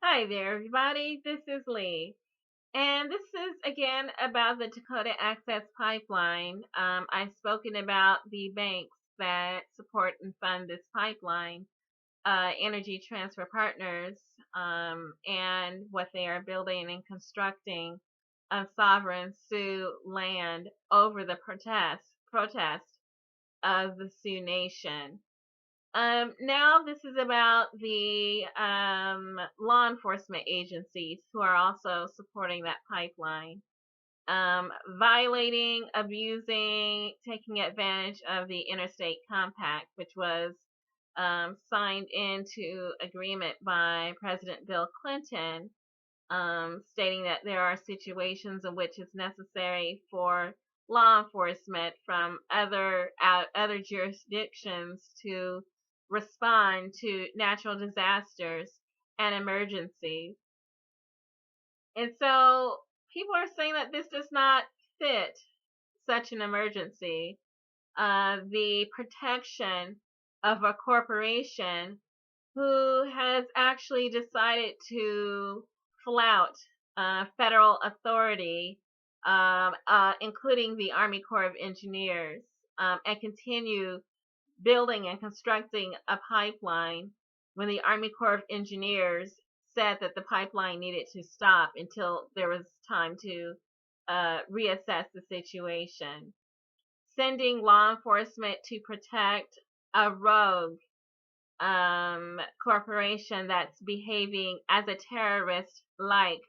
Hi there, everybody. This is Lee. And this is again about the Dakota Access Pipeline. I've spoken about the banks that support and fund this pipeline, Energy Transfer Partners, and what they are building and constructing on sovereign Sioux land over the protest of the Sioux Nation. Now this is about the law enforcement agencies who are also supporting that pipeline, violating, abusing, taking advantage of the Interstate Compact, which was signed into agreement by President Bill Clinton, stating that there are situations in which it's necessary for law enforcement from other jurisdictions to respond to natural disasters and emergencies. And so people are saying that this does not fit such an emergency. The protection of a corporation who has actually decided to flout federal authority, including the Army Corps of Engineers, and continue building and constructing a pipeline when the Army Corps of Engineers said that the pipeline needed to stop until there was time to reassess the situation. Sending law enforcement to protect a rogue corporation that's behaving as a terrorist like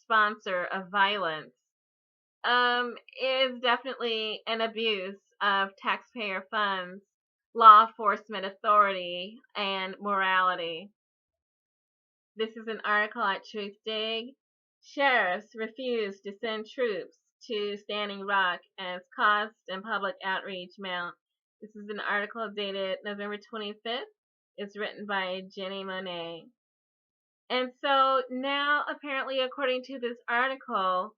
sponsor of violence is definitely an abuse of taxpayer funds, law enforcement authority, and morality. This is an article at TruthDig. Sheriffs refuse to send troops to Standing Rock as cost and public outreach mount. This is an article dated November 25th. It's written by Jenny Monet. And so now, apparently, according to this article,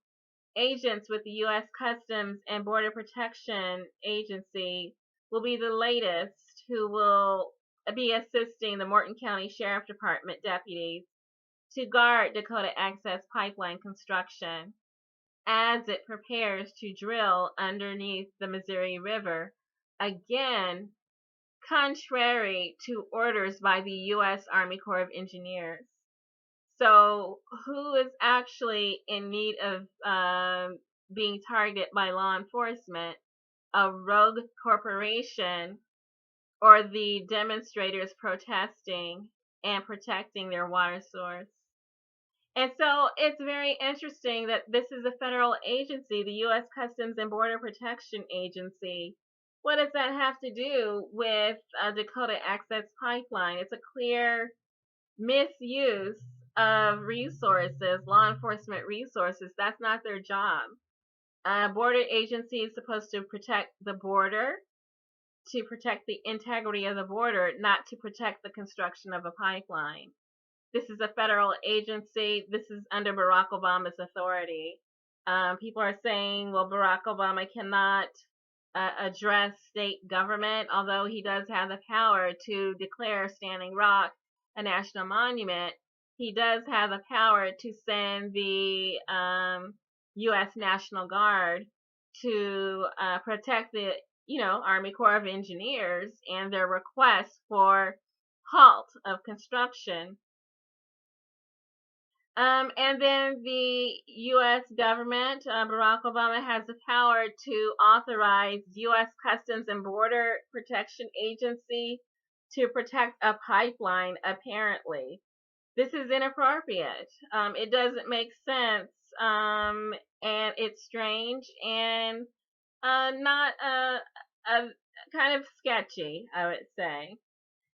agents with the U.S. Customs and Border Protection Agency will be the latest who will be assisting the Morton County Sheriff Department deputies to guard Dakota Access Pipeline construction as it prepares to drill underneath the Missouri River, again, contrary to orders by the U.S. Army Corps of Engineers. So who is actually in need of being targeted by law enforcement? A rogue corporation or the demonstrators protesting and protecting their water source? And so it's very interesting that this is a federal agency, the U.S. Customs and Border Protection Agency. What does that have to do with Dakota Access Pipeline? It's a clear misuse of resources, law enforcement resources. That's not their job. Border agency is supposed to protect the border, to protect the integrity of the border, not to protect the construction of a pipeline. This is a federal agency. This is under Barack Obama's authority. People are saying, well, Barack Obama cannot address state government, although he does have the power to declare Standing Rock a national monument. He does have the power to send the U.S. National Guard to protect the, Army Corps of Engineers and their request for halt of construction. And then the U.S. government, Barack Obama has the power to authorize U.S. Customs and Border Protection Agency to protect a pipeline, apparently. This is inappropriate. It doesn't make sense, and it's strange and not kind of sketchy, I would say.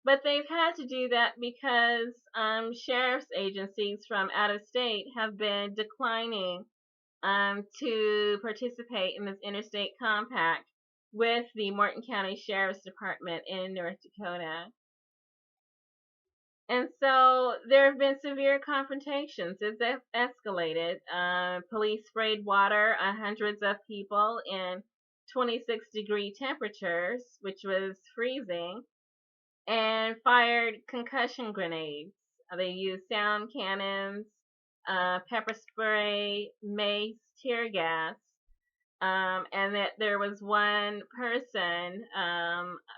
But they've had to do that because sheriff's agencies from out of state have been declining to participate in this interstate compact with the Morton County Sheriff's Department in North Dakota. And so there have been severe confrontations. It's escalated. Police sprayed water on hundreds of people in 26-degree temperatures, which was freezing, and fired concussion grenades. They used sound cannons, pepper spray, mace, tear gas. And that there was one person,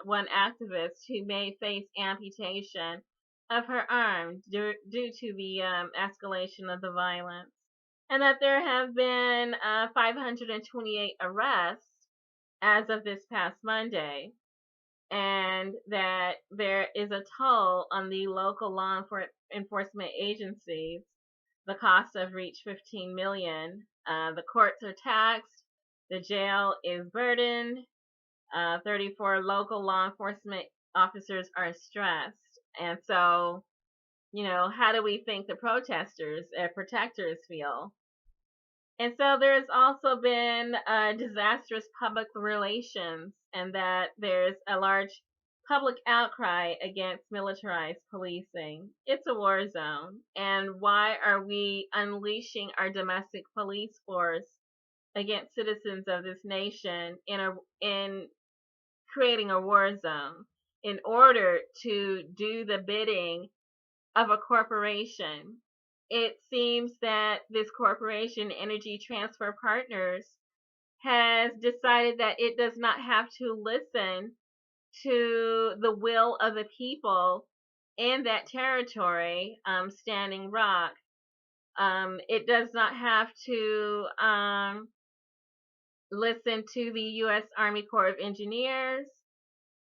one activist, who may face amputation of her arm due to the escalation of the violence. And that there have been 528 arrests as of this past Monday, and that there is a toll on the local law enforcement agencies. The costs have reached $15 million. The courts are taxed. The jail is burdened. 34 local law enforcement officers are stressed. And so, how do we think the protesters, protectors feel? And so there's also been disastrous public relations, and that there's a large public outcry against militarized policing. It's a war zone. And why are we unleashing our domestic police force against citizens of this nation in creating a war zone in order to do the bidding of a corporation? It seems that this corporation, Energy Transfer Partners, has decided that it does not have to listen to the will of the people in that territory, Standing Rock. It does not have to listen to the U.S. Army Corps of Engineers.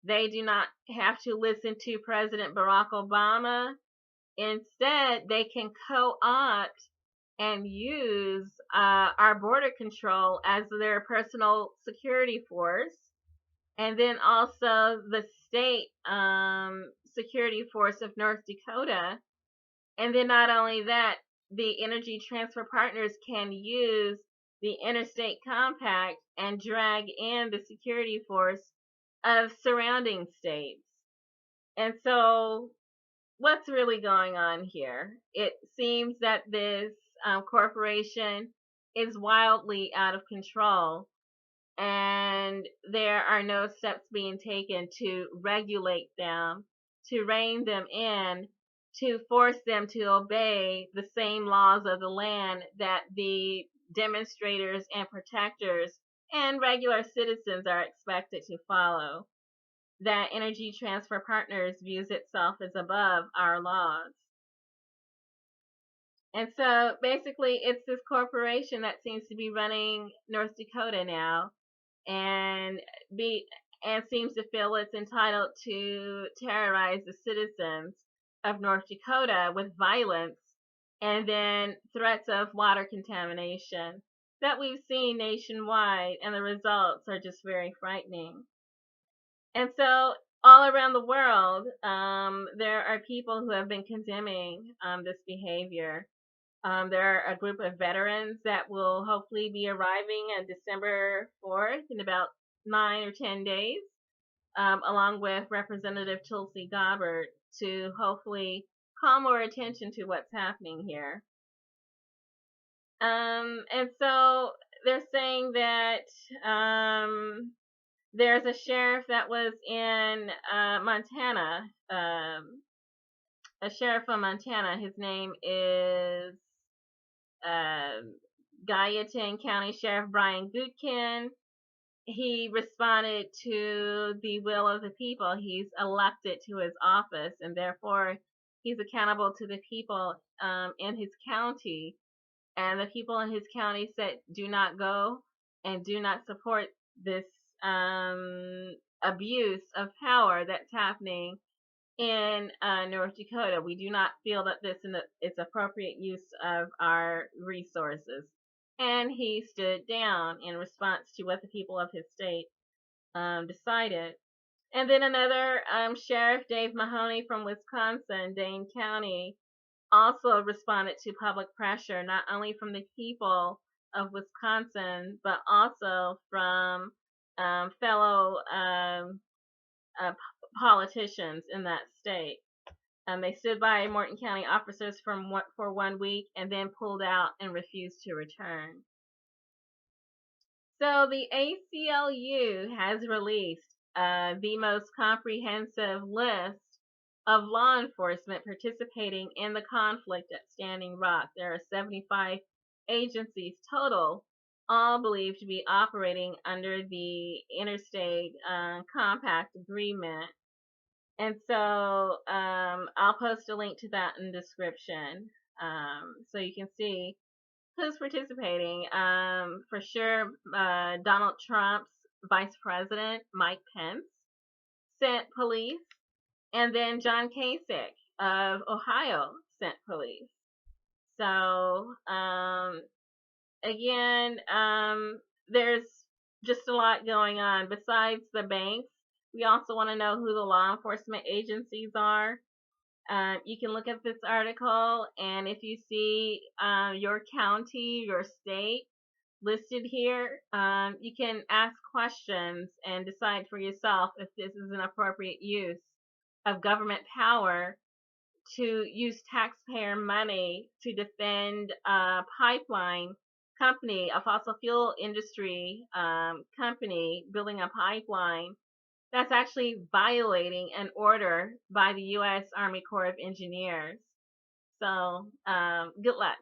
They do not have to listen to President Barack Obama. Instead, they can co-opt and use our border control as their personal security force, and then also the state security force of North Dakota. And then not only that, the Energy Transfer Partners can use the Interstate Compact and drag in the security force of surrounding states. And so what's really going on here? It seems that this corporation is wildly out of control, and there are no steps being taken to regulate them, to rein them in, to force them to obey the same laws of the land that the demonstrators and protectors and regular citizens are expected to follow. That Energy Transfer Partners views itself as above our laws. And so basically it's this corporation that seems to be running North Dakota now, and seems to feel it's entitled to terrorize the citizens of North Dakota with violence and then threats of water contamination that we've seen nationwide, and the results are just very frightening. And so all around the world, there are people who have been condemning this behavior. There are a group of veterans that will hopefully be arriving on December 4th in about 9 or 10 days, along with Representative Tulsi Gabbard, to hopefully call more attention to what's happening here. And so they're saying that there's a sheriff that was in Montana, a sheriff from Montana. His name is Gallatin County Sheriff Brian Goodkin. He responded to the will of the people. He's elected to his office, and therefore he's accountable to the people in his county. And the people in his county said, do not go and do not support this abuse of power that's happening in North Dakota. We do not feel that this is appropriate use of our resources. And he stood down in response to what the people of his state decided. And then another sheriff, Dave Mahoney from Wisconsin, Dane County, also responded to public pressure, not only from the people of Wisconsin, but also from fellow politicians in that state. They stood by Morton County officers for 1 week and then pulled out and refused to return. So the ACLU has released the most comprehensive list of law enforcement participating in the conflict at Standing Rock. There are 75 agencies total, all believed to be operating under the Interstate Compact Agreement. And so I'll post a link to that in the description so you can see who's participating. For sure, Donald Trump's Vice President, Mike Pence, sent police. And then John Kasich of Ohio sent police. So, again, there's just a lot going on. Besides the banks, we also want to know who the law enforcement agencies are. You can look at this article, and if you see your county, your state listed here, you can ask questions and decide for yourself if this is an appropriate use of government power to use taxpayer money to defend a pipeline company, a fossil fuel industry company building a pipeline that's actually violating an order by the U.S. Army Corps of Engineers. So, good luck.